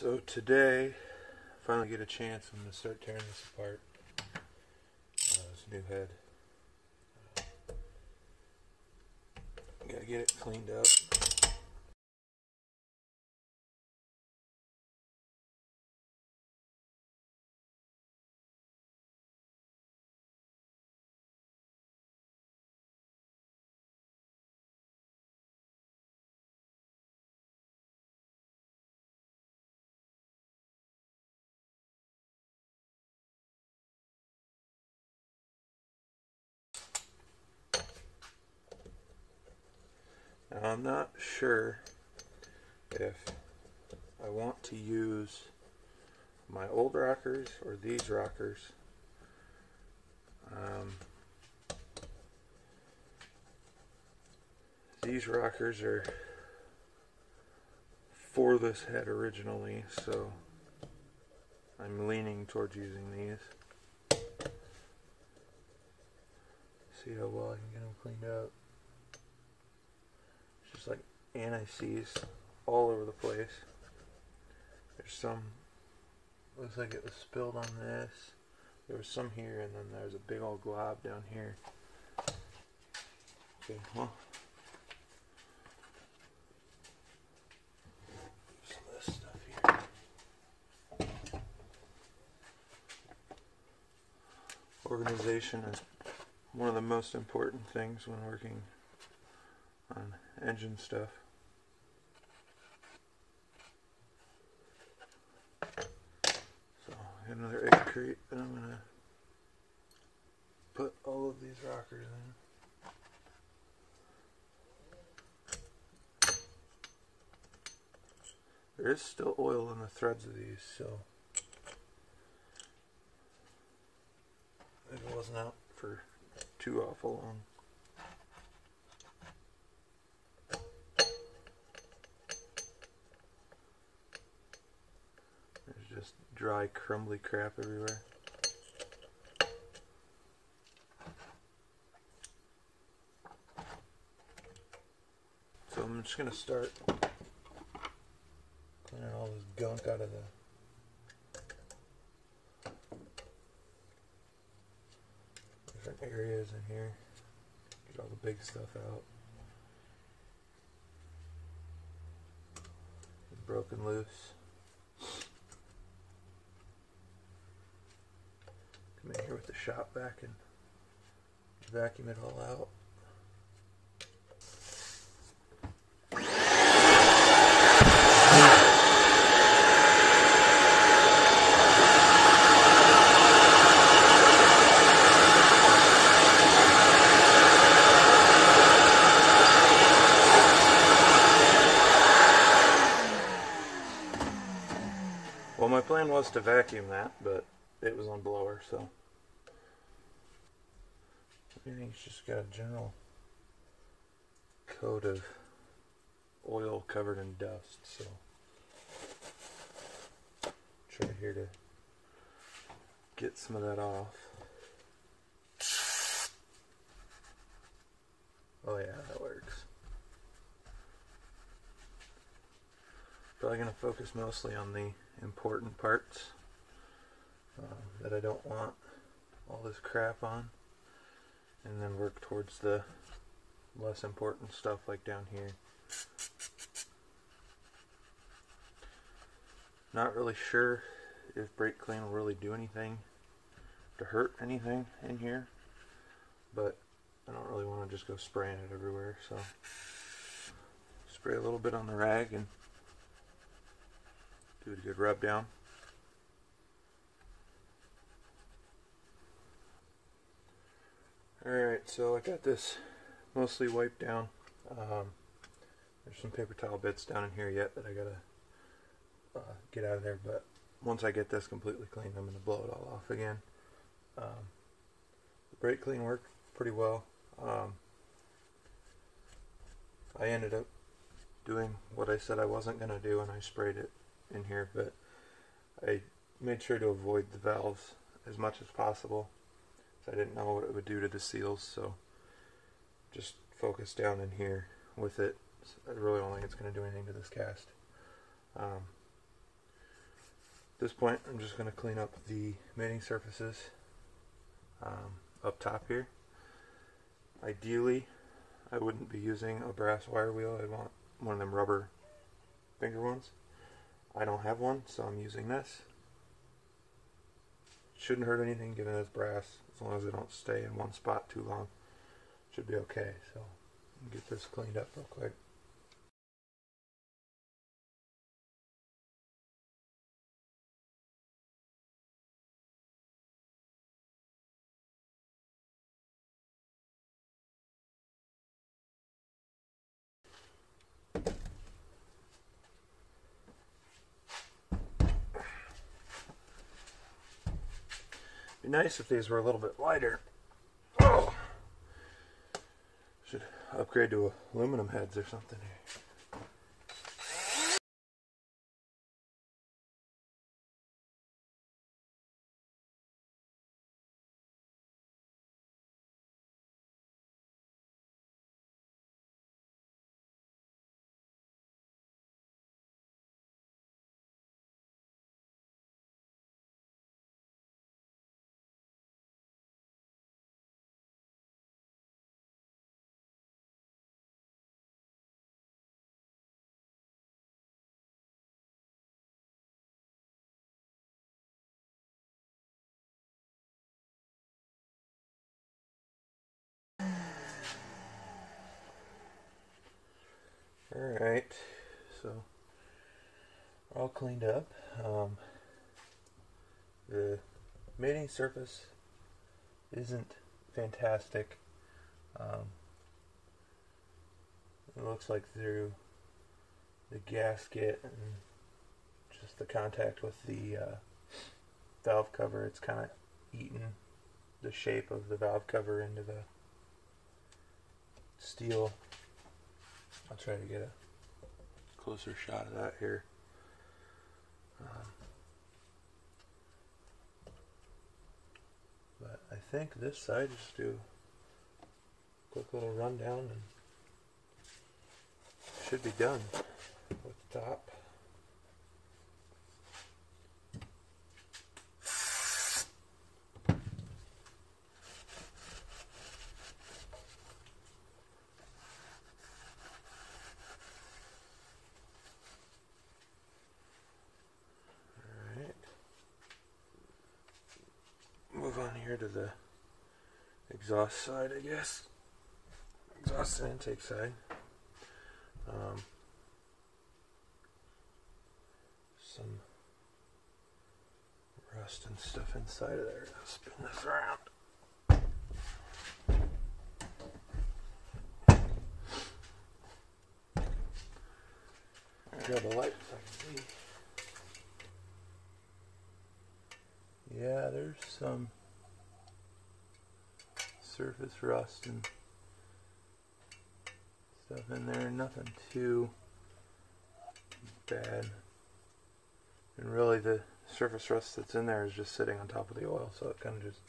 So today, I finally get a chance. I'm going to start tearing this apart. This new head. Gotta get it cleaned up. Now I'm not sure if I want to use my old rockers or these rockers. These rockers are for this head originally, so I'm leaning towards using these. See how well I can get them cleaned up. It's just like anti-seize all over the place. There's some, looks like it was spilled on this. There was some here, and then there's a big old glob down here. Okay, well, there's this stuff here. Organization is one of the most important things when working on engine stuff. So I got another egg crate that I'm going to put all of these rockers in. There is still oil in the threads of these, so it wasn't out for too awful long. There's just dry, crumbly crap everywhere. So I'm just going to start cleaning all this gunk out of the different areas in here. Get all the big stuff out. Broken loose. Come in here with the shop vac and vacuum it all out. Well, my plan was to vacuum that, but it was on blower, so everything's just got a general coat of oil covered in dust, so try here to get some of that off. Oh yeah, that works. Probably going to focus mostly on the important parts that I don't want all this crap on, and then work towards the less important stuff like down here. Not really sure if brake clean will really do anything to hurt anything in here, but I don't really want to just go spraying it everywhere, so spray a little bit on the rag and do a good rub down. Alright, so I got this mostly wiped down. There's some paper towel bits down in here yet that I gotta get out of there, but once I get this completely cleaned, I'm going to blow it all off again. The brake clean worked pretty well. I ended up doing what I said I wasn't going to do, and I sprayed it in here, but I made sure to avoid the valves as much as possible. I didn't know what it would do to the seals, so just focus down in here with it. I really don't think it's going to do anything to this cast. this point, I'm just going to clean up the mating surfaces up top here. Ideally, I wouldn't be using a brass wire wheel. I want one of them rubber finger ones. I don't have one, so I'm using this. Shouldn't hurt anything given it's brass, as long as they don't stay in one spot too long. Should be okay. So get this cleaned up real quick. Be nice if these were a little bit lighter. Oh! Should upgrade to aluminum heads or something here. Alright, so we're all cleaned up. The mating surface isn't fantastic. It looks like through the gasket and just the contact with the valve cover, it's kind of eaten the shape of the valve cover into the steel. I'll try to get a closer shot of that here. But I think this side, just do a quick little rundown and should be done with the top. Move on here to the exhaust side, I guess. Exhaust and intake side. Some rust and stuff inside of there. I'll spin this around. I'll grab a light so I can see. Yeah, there's some surface rust and stuff in there, nothing too bad. And really the surface rust that's in there is just sitting on top of the oil, so it kind of just,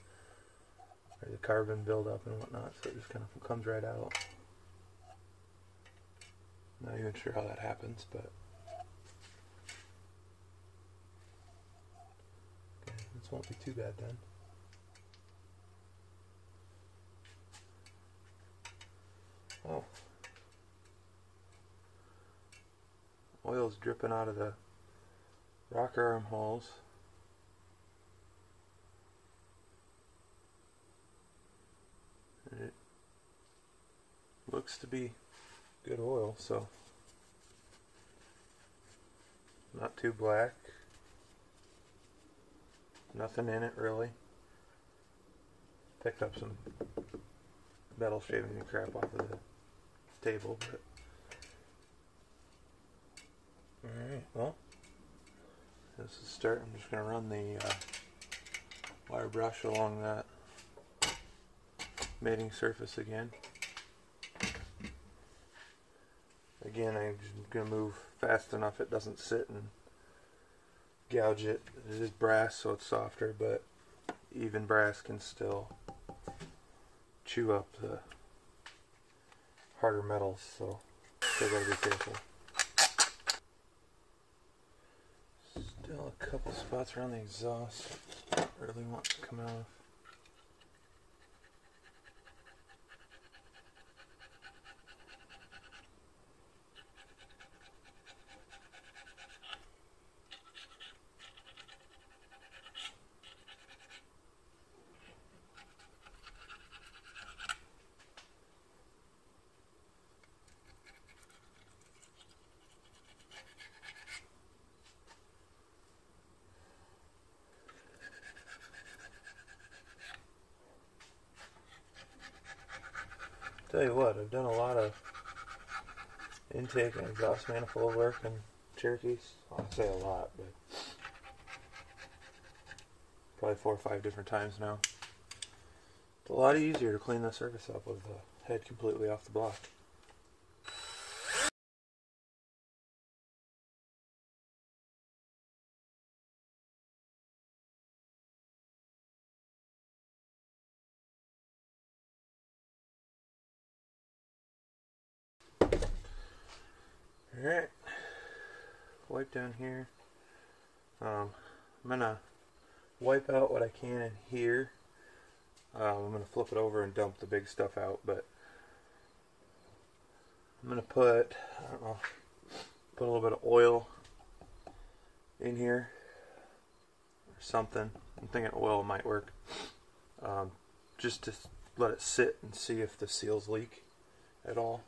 or the carbon buildup and whatnot, so it just kind of comes right out. Not even sure how that happens, but okay, this won't be too bad then. Oh. Oil's dripping out of the rocker arm holes. And it looks to be good oil, so not too black. Nothing in it really. Picked up some metal shaving and crap off of the table, but alright, well, this is start. I'm just going to run the wire brush along that mating surface again. Again, I'm just going to move fast enough it doesn't sit and gouge it. It is brass, so it's softer, but even brass can still chew up the harder metals, so still gotta be careful. Still a couple spots around the exhaust that really want to come off. Tell you what, I've done a lot of intake and exhaust manifold work in Cherokees. I'll say a lot, but probably 4 or 5 different times now. It's a lot easier to clean the surface up with the head completely off the block. Alright, wipe down here. I'm gonna wipe out what I can in here. I'm gonna flip it over and dump the big stuff out, but I'm gonna put, I don't know, put a little bit of oil in here or something. I'm thinking oil might work. Just to let it sit and see if the seals leak at all.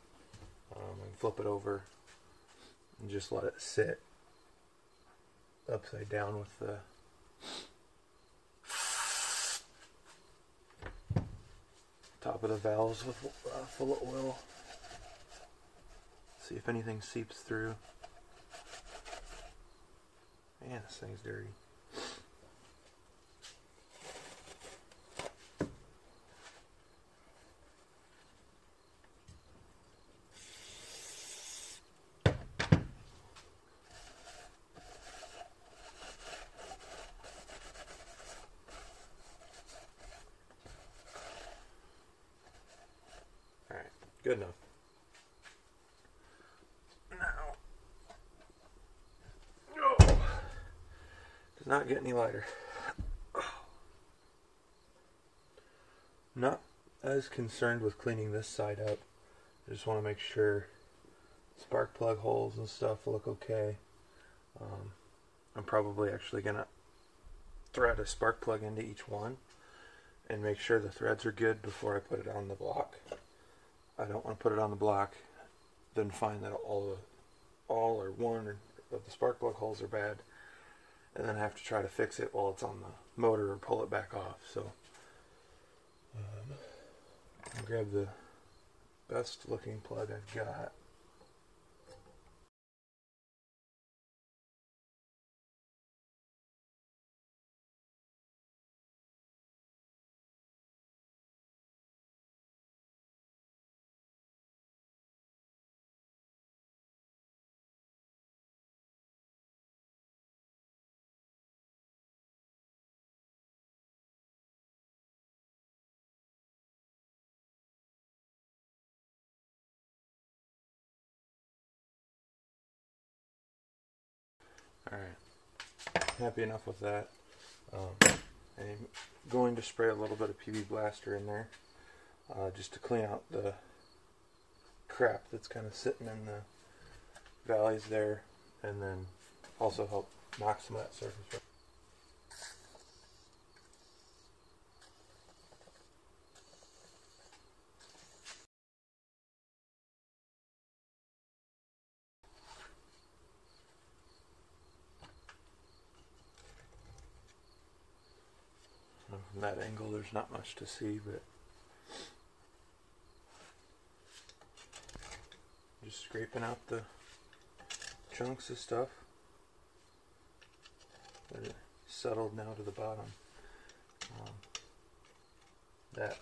And flip it over and just let it sit upside down with the top of the valves with full of oil. See if anything seeps through. Man, this thing's dirty. Alright, good enough. Now, does not get any lighter. Not as concerned with cleaning this side up. I just want to make sure spark plug holes and stuff look okay. I'm probably actually going to thread a spark plug into each one and make sure the threads are good before I put it on the block. I don't want to put it on the block, then find that all or one of the spark plug holes are bad, and then have to try to fix it while it's on the motor or pull it back off. So I'll grab the best looking plug I've got. Alright, happy enough with that. I'm going to spray a little bit of PB Blaster in there just to clean out the crap that's kind of sitting in the valleys there, and then also help knock some of that surface. From that angle there's not much to see, but just scraping out the chunks of stuff that are settled now to the bottom. That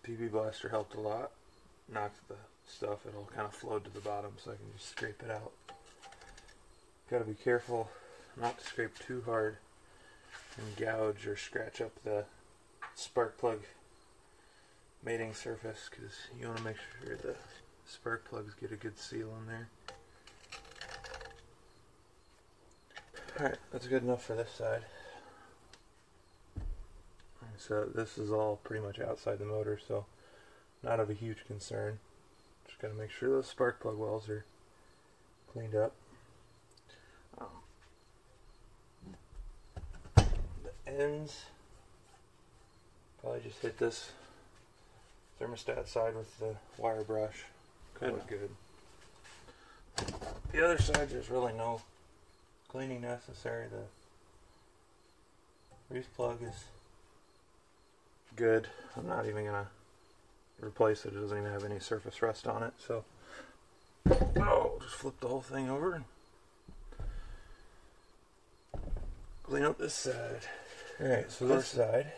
PB Blaster helped a lot. Knocked the stuff, it all kind of flowed to the bottom, so I can just scrape it out. Gotta be careful not to scrape too hard and gouge or scratch up the spark plug mating surface, because you want to make sure the spark plugs get a good seal in there. Alright, that's good enough for this side. So this is all pretty much outside the motor, so not of a huge concern. Just gotta make sure those spark plug wells are cleaned up. The ends, probably just hit this thermostat side with the wire brush. Could look good. The other side, there's really no cleaning necessary. The grease plug is good. I'm not even gonna replace it. It doesn't even have any surface rust on it. So, just flip the whole thing over and clean up this side. All right, so this side,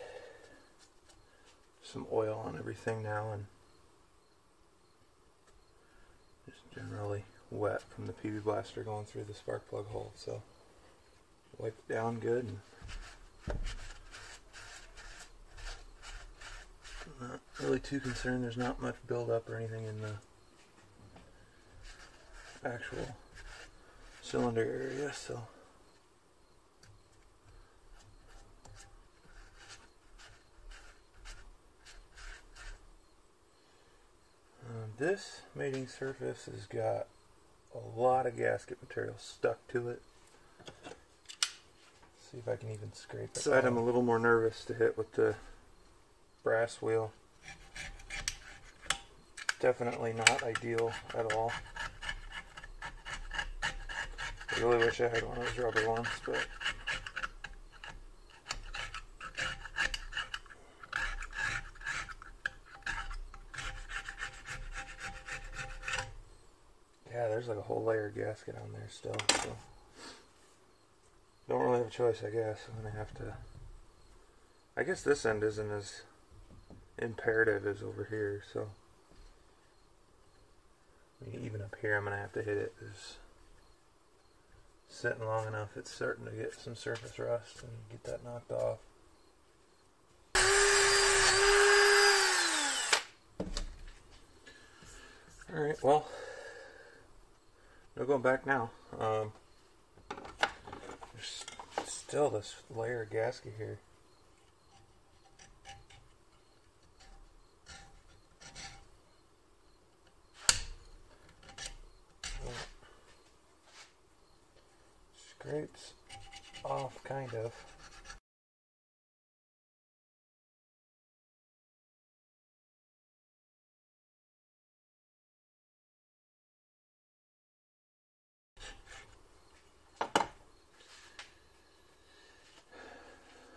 some oil on everything now, and just generally wet from the PB blaster going through the spark plug hole. So wipe it down good. And not really too concerned. There's not much buildup or anything in the actual cylinder area, so this mating surface has got a lot of gasket material stuck to it. See if I can even scrape it. This side I'm a little more nervous to hit with the brass wheel. Definitely not ideal at all. I really wish I had one of those rubber ones, but yeah, there's like a whole layer of gasket on there still, so don't really have a choice, I guess. I'm gonna have to, I guess this end isn't as imperative as over here, so I mean, even up here I'm gonna have to hit it. It's sitting long enough, it's starting to get some surface rust, and get that knocked off. Alright, well, no going back now. There's still this layer of gasket here. Scrapes off, kind of.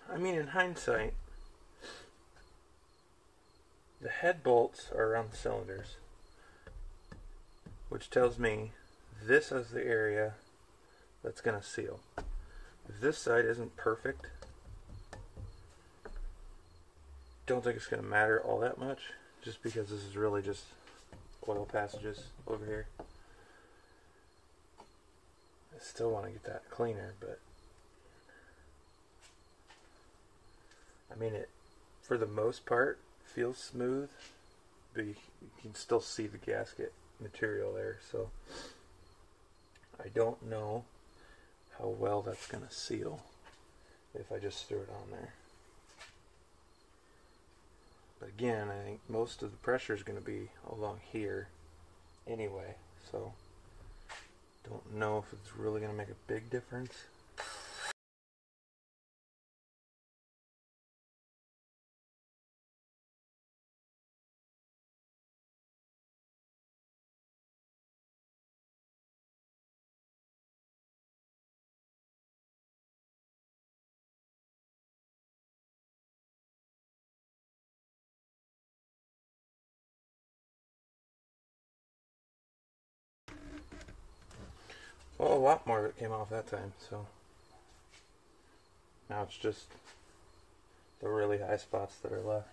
I mean, in hindsight, the head bolts are around the cylinders, which tells me this is the area that's going to seal. If this side isn't perfect, don't think it's going to matter all that much, just because this is really just oil passages over here. I still want to get that cleaner, but I mean, it for the most part feels smooth, but you can still see the gasket material there, so I don't know how well that's going to seal if I just threw it on there. But again, I think most of the pressure is going to be along here anyway, so don't know if it's really going to make a big difference. Well, a lot more of it came off that time, so now it's just the really high spots that are left,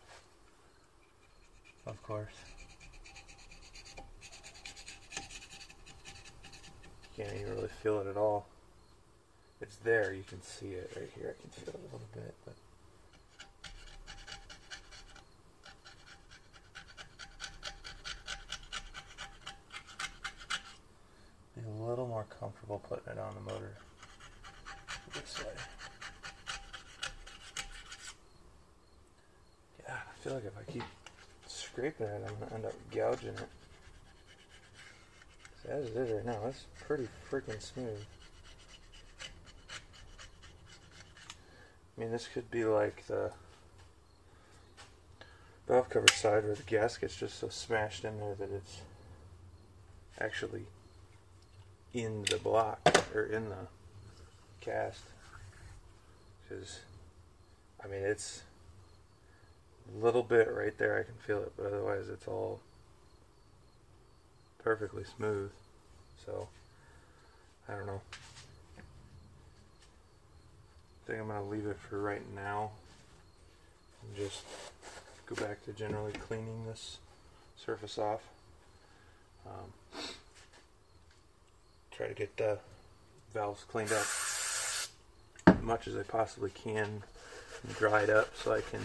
of course. You can't even really feel it at all. It's there, you can see it right here. I can feel it a little bit, but be a little more comfortable putting it on the motor this way. Yeah, I feel like if I keep scraping it, I'm going to end up gouging it. So as it is right now, it's pretty freaking smooth. I mean, this could be like the valve cover side where the gasket's just so smashed in there that it's actually in the block, or in the cast. Because, I mean, it's a little bit right there, I can feel it, but otherwise it's all perfectly smooth. So, I don't know. I think I'm going to leave it for right now and just go back to generally cleaning this surface off. Try to get the valves cleaned up as much as I possibly can and dried up so I can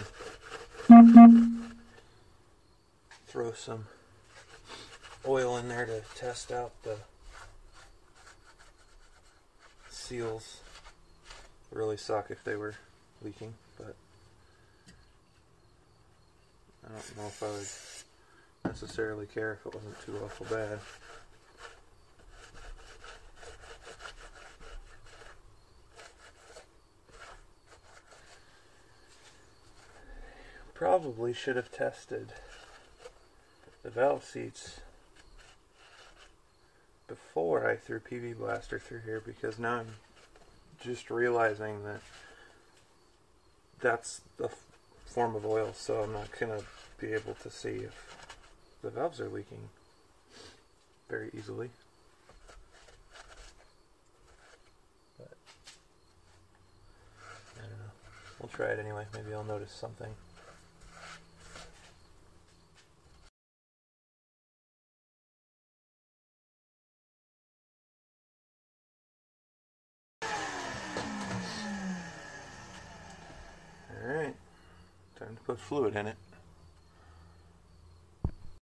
throw some oil in there to test out the seals. It really suck if they were leaking, but I don't know if I would necessarily care if it wasn't too awful bad. Probably should have tested the valve seats before I threw PV Blaster through here, because now I'm just realizing that that's a form of oil, so I'm not going to be able to see if the valves are leaking very easily. But I don't know. We'll try it anyway. Maybe I'll notice something. Alright, time to put fluid in it.